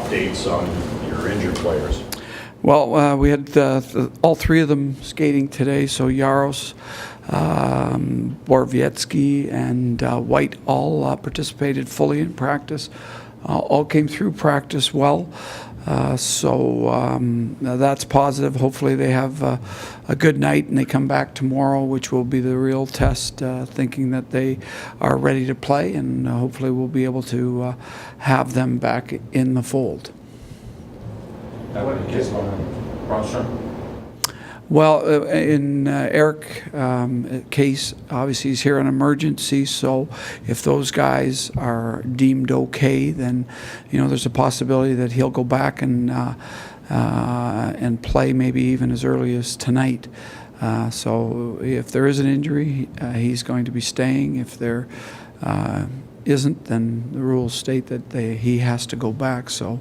updates on your injured players? Well, we had all three of them skating today. So Jaros, Borowiecki, and White all participated fully in practice. All came through practice well. So that's positive. Hopefully they have a good night and they come back tomorrow, which will be the real test, thinking that they are ready to play, and hopefully we'll be able to have them back in the fold. Well, in Eric case, obviously he's here on emergency, so if those guys are deemed okay, then there's a possibility that he'll go back and play maybe even as early as tonight. So if there is an injury, he's going to be staying. If there isn't, then the rules state that he has to go back. So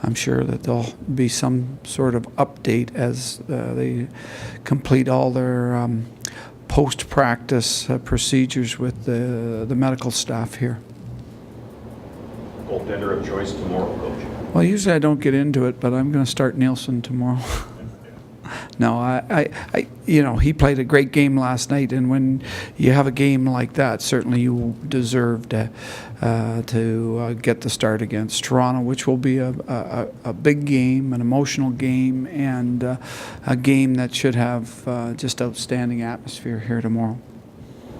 I'm sure that there'll be some sort of update as they complete all their post-practice procedures with the medical staff here. Goaltender of choice tomorrow, Coach? Well, usually I don't get into it, but I'm going to start Nielsen tomorrow. No, he played a great game last night, and when you have a game like that, certainly you deserve to get the start against Toronto, which will be a big game, an emotional game, and a game that should have just outstanding atmosphere here tomorrow.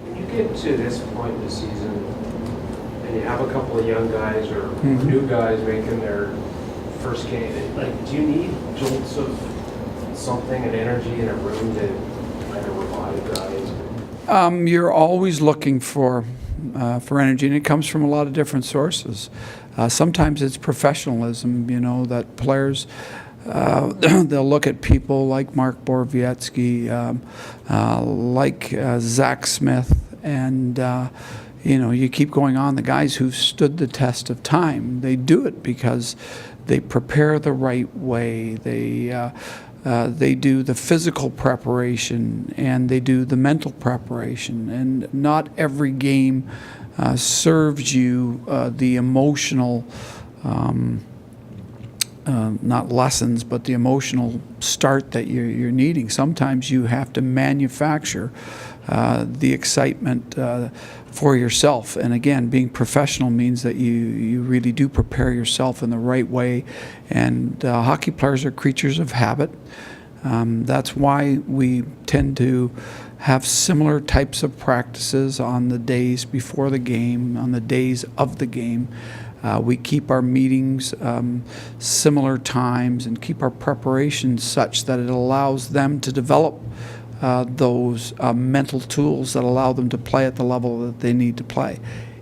When you get to this point in the season, and you have a couple of young guys or new guys making their first game, do you need jolts of something, an energy in a room to kind of revive guys? You're always looking for energy, and it comes from a lot of different sources. Sometimes it's professionalism, that players, they'll look at people like Marc Borowiecki, like Zach Smith, and you keep going on. The guys who've stood the test of time, they do it because they prepare the right way. They do the physical preparation and they do the mental preparation, and not every game serves you the emotional, not lessons, but the emotional start that you're needing. Sometimes you have to manufacture the excitement for yourself. And again, being professional means that you really do prepare yourself in the right way. And hockey players are creatures of habit. That's why we tend to have similar types of practices on the days before the game, on the days of the game. We keep our meetings similar times and keep our preparations such that it allows them to develop those mental tools that allow them to play at the level that they need to play.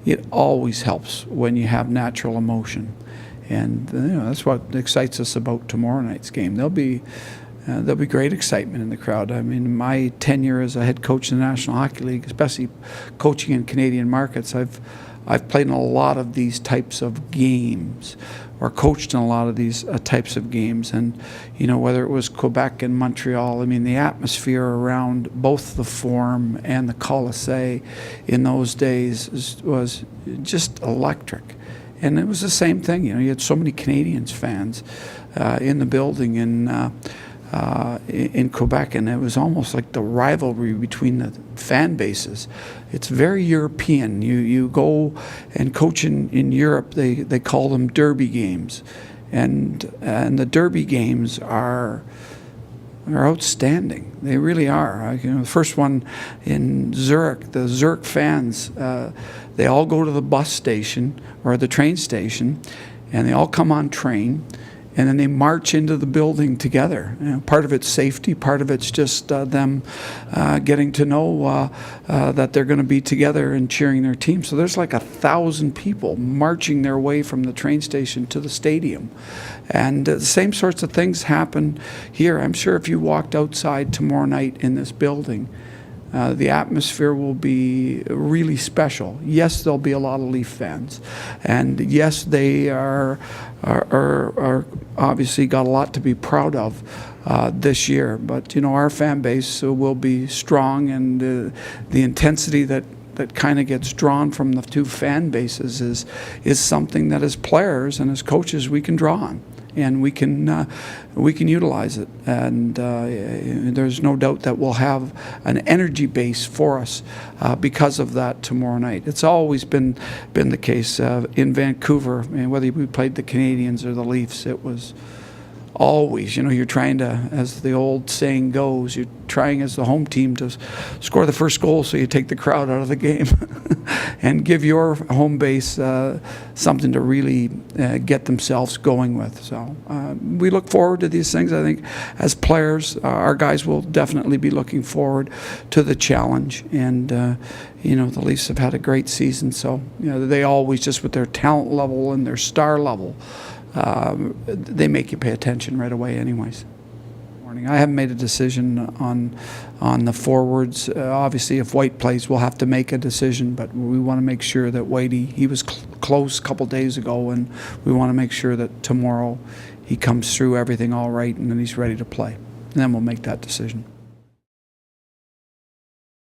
It always helps when you have natural emotion, and that's what excites us about tomorrow night's game. There'll be great excitement in the crowd. I mean, my tenure as a head coach in the National Hockey League, especially coaching in Canadian markets, I've played in a lot of these types of games, or coached in a lot of these types of games. And, whether it was Quebec and Montreal, I mean, the atmosphere around both the Forum and the Colisée in those days was just electric. And it was the same thing. You had so many Canadians fans in the building in Quebec, and it was almost like the rivalry between the fan bases. It's very European. You go and coach in Europe, they call them derby games, and the derby games are outstanding. They really are. The first one in Zurich, the Zurich fans, they all go to the bus station or the train station, and they all come on train. And then they march into the building together. Part of it's safety, part of it's just them getting to know that they're going to be together and cheering their team. So there's like 1,000 people marching their way from the train station to the stadium. And the same sorts of things happen here. I'm sure if you walked outside tomorrow night in this building, the atmosphere will be really special. Yes, there'll be a lot of Leaf fans, and yes, they are obviously got a lot to be proud of this year. But our fan base will be strong, and the intensity that that kind of gets drawn from the two fan bases is something that as players and as coaches we can draw on. And we can utilize it, and there's no doubt that we'll have an energy base for us because of that tomorrow night. It's always been the case in Vancouver, and whether we played the Canadians or the Leafs, it was always, you're trying to, as the old saying goes, you're trying as the home team to score the first goal so you take the crowd out of the game and give your home base something to really get themselves going with. So we look forward to these things. I think as players, our guys will definitely be looking forward to the challenge. And, the Leafs have had a great season. So, they always, just with their talent level and their star level, they make you pay attention right away anyways. I haven't made a decision on the forwards. Obviously, if White plays, we'll have to make a decision, but we want to make sure that Whitey, he was close a couple days ago, and we want to make sure that tomorrow he comes through everything all right and then he's ready to play. And then we'll make that decision.